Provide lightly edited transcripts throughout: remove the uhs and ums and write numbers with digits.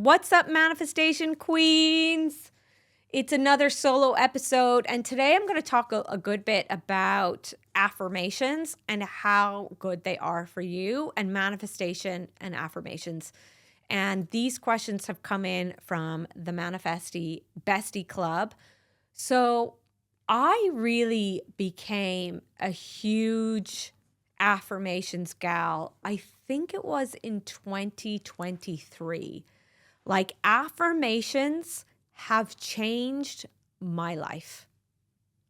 What's up, manifestation queens? It's another solo episode, and today I'm going to talk a good bit about affirmations and how good they are for you, and manifestation and affirmations. And these questions have come in from the Manifesty Bestie Club. So I really became a huge affirmations gal. I think it was in 2023. Like, affirmations have changed my life.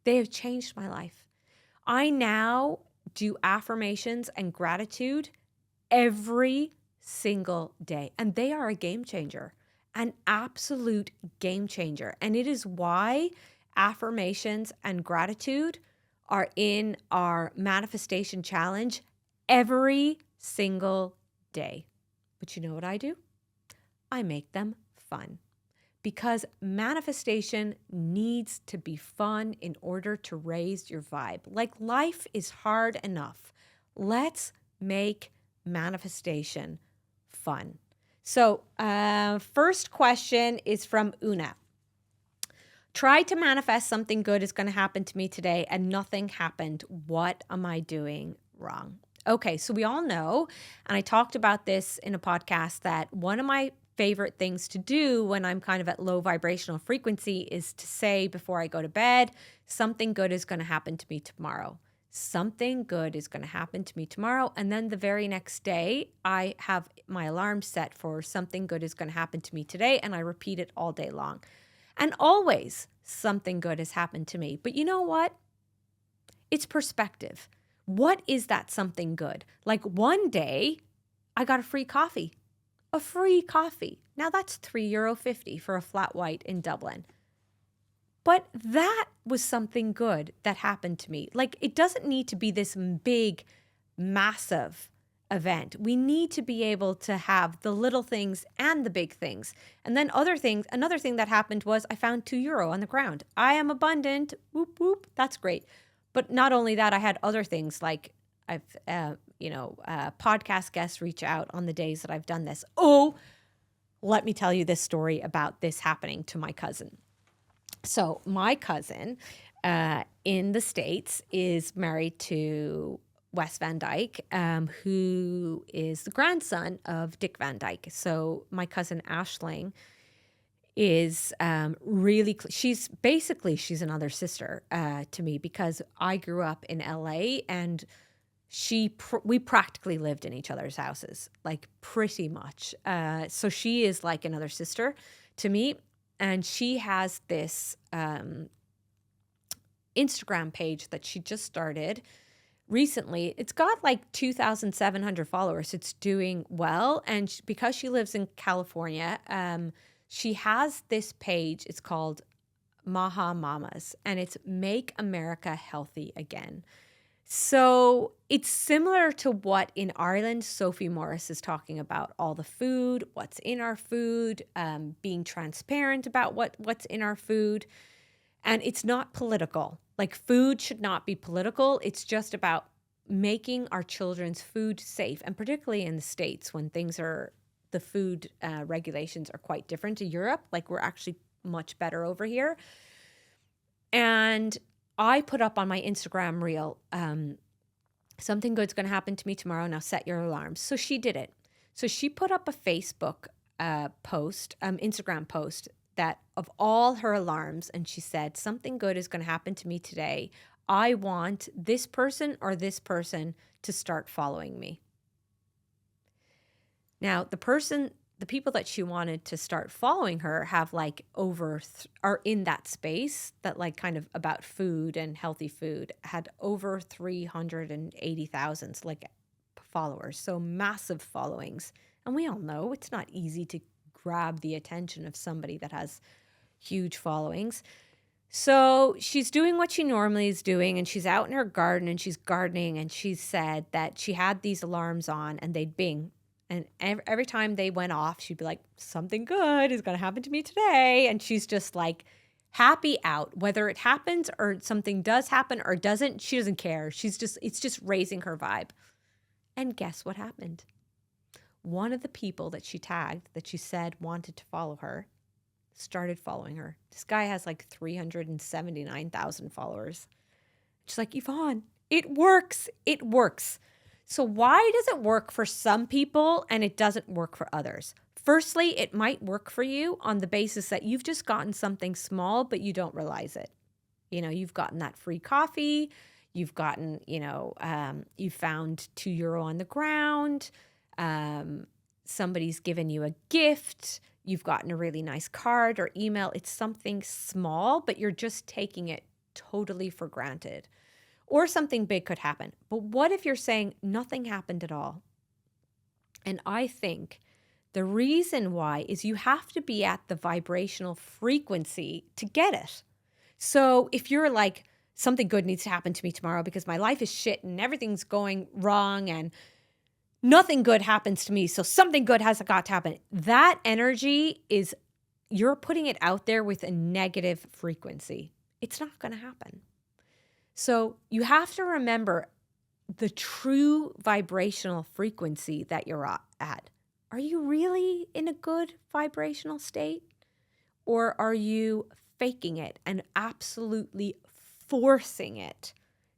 They have changed my life. I now do affirmations and gratitude every single day, and they are a game changer, an absolute game changer. And it is why affirmations and gratitude are in our manifestation challenge every single day. But you know what I do? I make them fun, because manifestation needs to be fun in order to raise your vibe. Like, life is hard enough. Let's make manifestation fun. So, first question is from Una. Try to manifest something good is going to happen to me today and nothing happened. What am I doing wrong? Okay, so we all know, and I talked about this in a podcast, that one of my favorite things to do when I'm kind of at low vibrational frequency is to say before I go to bed, something good is going to happen to me tomorrow. Something good is going to happen to me tomorrow. And then the very next day, I have my alarm set for something good is going to happen to me today. And I repeat it all day long. And always something good has happened to me. But you know what? It's perspective. What is that something good? Like, one day I got a free coffee. A free coffee. Now that's €3.50 for a flat white in Dublin. But that was something good that happened to me. Like, it doesn't need to be this big, massive event. We need to be able to have the little things and the big things. And then another thing that happened was I found €2 on the ground. I am abundant. Whoop, whoop. That's great. But not only that, I had other things like I've, podcast guests reach out on the days that I've done this. Oh, let me tell you this story about this happening to my cousin. So my cousin in the States is married to Wes Van Dyke, who is the grandson of Dick Van Dyke. So my cousin Aisling is she's another sister to me, because I grew up in LA, and we practically lived in each other's houses, like, pretty much. So she is like another sister to me. And she has this Instagram page that she just started recently. It's got like 2,700 followers. It's doing well. And because she lives in California, she has this page. It's called Maha Mamas, and it's Make America Healthy Again. So it's similar to what in Ireland Sophie Morris is talking about, all the food, what's in our food, being transparent about what's in our food. And it's not political. Like, food should not be political. It's just about making our children's food safe. And particularly in the States, when the food regulations are quite different to Europe. Like, we're actually much better over here. And I put up on my Instagram reel, something good's going to happen to me tomorrow. Now set your alarms. So she did it. So she put up a Facebook Instagram post that of all her alarms. And she said, something good is going to happen to me today. I want this person or this person to start following me. Now, the people that she wanted to start following her have like are in that space that, like, kind of about food and healthy food, had over 380,000 like followers. So massive followings. And we all know it's not easy to grab the attention of somebody that has huge followings. So she's doing what she normally is doing, and she's out in her garden and she's gardening, and she said that she had these alarms on and they'd bing. And every time they went off, she'd be like, something good is going to happen to me today. And she's just like happy out, whether it happens or something does happen or doesn't. She doesn't care. It's just raising her vibe. And guess what happened? one of the people that she tagged, that she said wanted to follow her, started following her. This guy has like 379,000 followers. She's like, Yvonne, it works. It works. So why does it work for some people and it doesn't work for others? Firstly, it might work for you on the basis that you've just gotten something small, but you don't realize it. You've gotten that free coffee. You've gotten, you found €2 on the ground. Somebody's given you a gift. You've gotten a really nice card or email. It's something small, but you're just taking it totally for granted. Or something big could happen. But what if you're saying nothing happened at all? And I think the reason why is you have to be at the vibrational frequency to get it. So if you're like, something good needs to happen to me tomorrow because my life is shit and everything's going wrong and nothing good happens to me, so something good has got to happen. That energy is, you're putting it out there with a negative frequency. It's not going to happen. So you have to remember the true vibrational frequency that you're at. Are you really in a good vibrational state? Or are you faking it and absolutely forcing it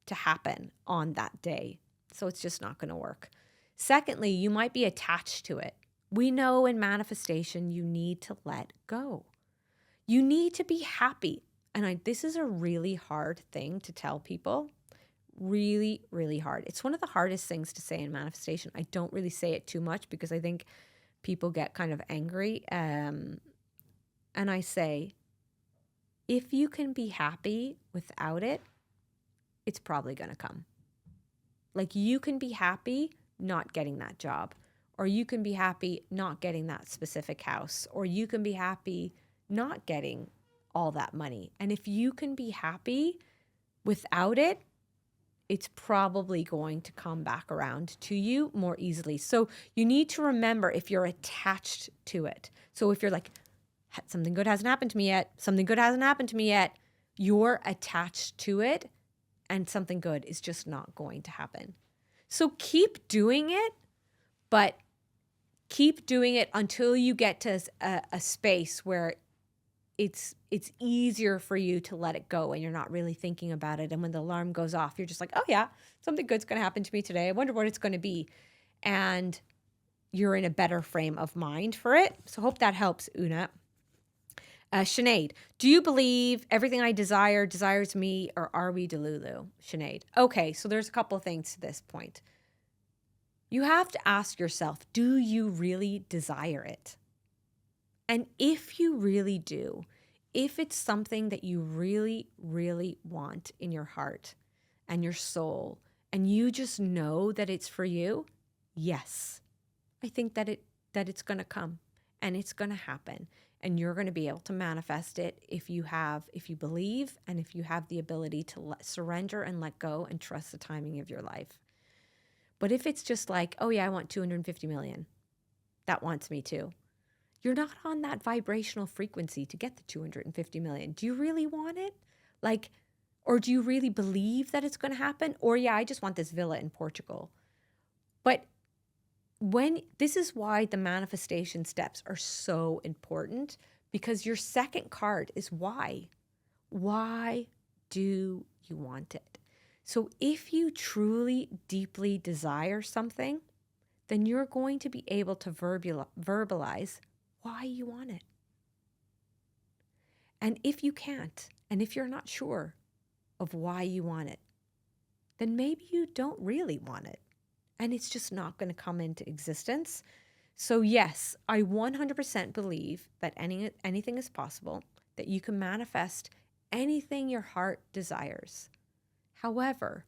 to happen on that day? So it's just not going to work. Secondly, you might be attached to it. We know in manifestation, you need to let go. You need to be happy. And this is a really hard thing to tell people. Really, really hard. It's one of the hardest things to say in manifestation. I don't really say it too much because I think people get kind of angry. And I say, if you can be happy without it, it's probably going to come. Like you can be happy not getting that job, or you can be happy not getting that specific house, or you can be happy not getting all that money. And if you can be happy without it, it's probably going to come back around to you more easily. So you need to remember if you're attached to it. So if you're like, something good hasn't happened to me yet, something good hasn't happened to me yet, you're attached to it and something good is just not going to happen. So keep doing it, but keep doing it until you get to a space where it's easier for you to let it go and you're not really thinking about it. And when the alarm goes off, you're just like, oh yeah, something good's going to happen to me today. I wonder what it's going to be. And you're in a better frame of mind for it. So hope that helps, Una. Sinead, do you believe everything I desires me, or are we Delulu? Sinead. Okay, so there's a couple of things to this point. You have to ask yourself, do you really desire it? And if you really do, if it's something that you really, really want in your heart and your soul, and you just know that it's for you, yes, I think that it's going to come and it's going to happen. And you're going to be able to manifest it if you believe, and if you have the ability to surrender and let go and trust the timing of your life. But if it's just like, oh yeah, I want 250 million, that wants me too. You're not on that vibrational frequency to get the 250 million. Do you really want it? Or do you really believe that it's going to happen? Or yeah, I just want this villa in Portugal. But this is why the manifestation steps are so important, because your second card is why. Why do you want it? So if you truly, deeply desire something, then you're going to be able to verbalize why you want it. And if you can't, and if you're not sure of why you want it, then maybe you don't really want it. And it's just not going to come into existence. So yes, I 100% believe that anything is possible, that you can manifest anything your heart desires. However,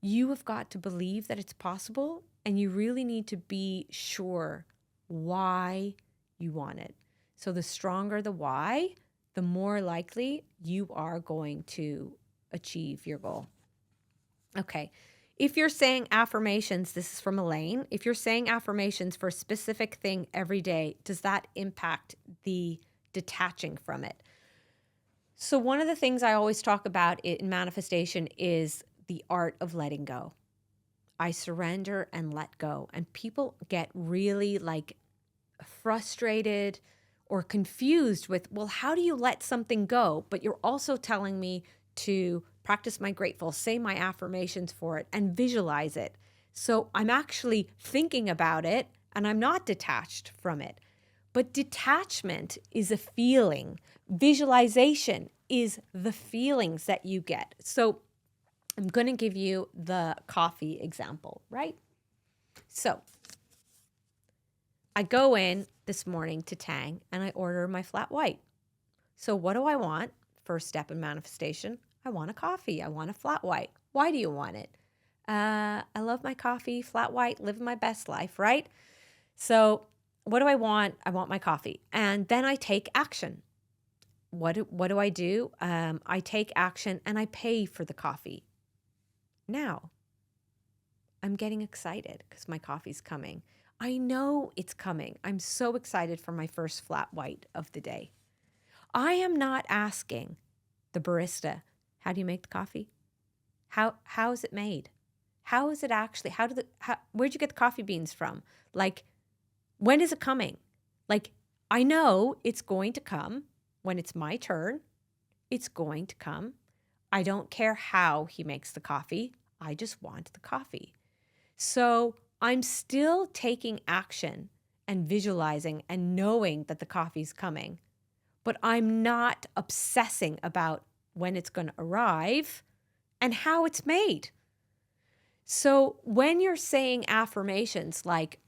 you have got to believe that it's possible, and you really need to be sure why you want it. So the stronger the why, the more likely you are going to achieve your goal. Okay. If you're saying affirmations, this is from Elaine. If you're saying affirmations for a specific thing every day, does that impact the detaching from it? So one of the things I always talk about in manifestation is the art of letting go. I surrender and let go. And people get really like frustrated or confused with, well, how do you let something go? But you're also telling me to practice my grateful, say my affirmations for it, and visualize it. So I'm actually thinking about it and I'm not detached from it. But detachment is a feeling. Visualization is the feelings that you get. So I'm going to give you the coffee example, right? So I go in this morning to Tang and I order my flat white. So what do I want? First step in manifestation, I want a coffee. I want a flat white. Why do you want it? I love my coffee, flat white, living my best life, right? So what do I want? I want my coffee. And then I take action. What do I do? I take action and I pay for the coffee. Now, I'm getting excited because my coffee's coming. I know it's coming. I'm so excited for my first flat white of the day. I am not asking the barista, how do you make the coffee? How is it made? How is it actually? Where'd you get the coffee beans from? Like, when is it coming? Like, I know it's going to come when it's my turn. It's going to come. I don't care how he makes the coffee. I just want the coffee. So I'm still taking action and visualizing and knowing that the coffee's coming, but I'm not obsessing about when it's going to arrive and how it's made. So when you're saying affirmations like,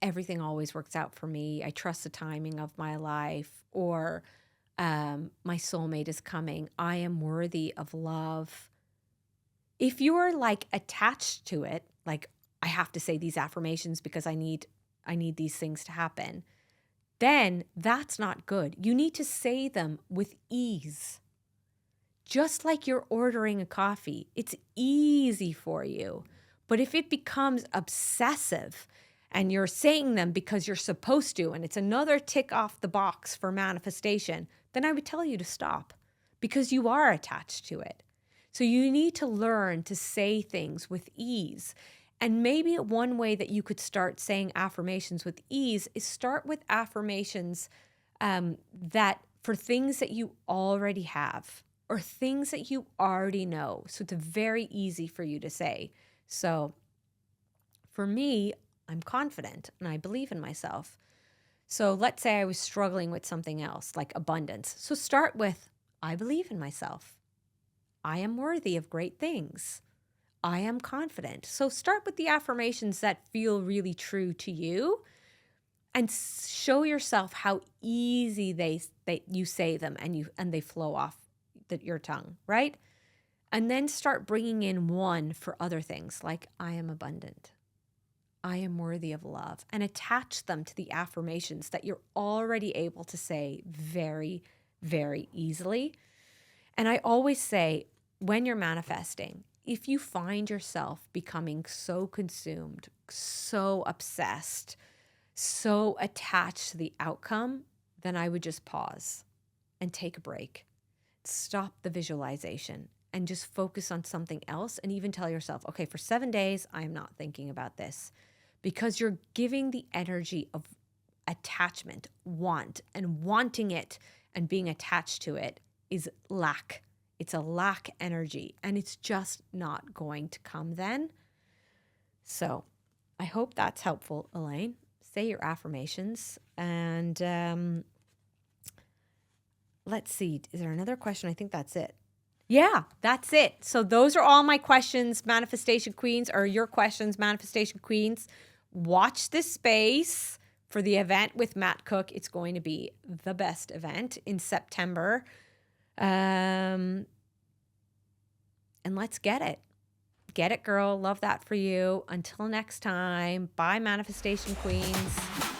everything always works out for me, I trust the timing of my life, or my soulmate is coming, I am worthy of love. If you're like attached to it, like I have to say these affirmations because I need these things to happen, then that's not good. You need to say them with ease. Just like you're ordering a coffee, it's easy for you. But if it becomes obsessive and you're saying them because you're supposed to, and it's another tick off the box for manifestation, then I would tell you to stop because you are attached to it. So you need to learn to say things with ease. And maybe one way that you could start saying affirmations with ease is start with affirmations that for things that you already have or things that you already know. So it's very easy for you to say. So for me, I'm confident and I believe in myself. So let's say I was struggling with something else like abundance. So start with, I believe in myself. I am worthy of great things. I am confident. So start with the affirmations that feel really true to you and show yourself how easy you say them and they flow off your tongue, right? And then start bringing in one for other things like I am abundant. I am worthy of love, and attach them to the affirmations that you're already able to say very, very easily. And I always say, when you're manifesting, if you find yourself becoming so consumed, so obsessed, so attached to the outcome, then I would just pause and take a break. Stop the visualization and just focus on something else, and even tell yourself, okay, for 7 days, I am not thinking about this, because you're giving the energy of attachment, and wanting it and being attached to it is lack. It's a lack energy, and it's just not going to come then. So I hope that's helpful, Elaine. Say your affirmations. And let's see. Is there another question? I think that's it. Yeah, that's it. So those are all my questions, Manifestation Queens, or your questions, Manifestation Queens. Watch this space for the event with Matt Cook. It's going to be the best event in September. And let's get it. Get it, girl. Love that for you. Until next time, bye, Manifestation Queens.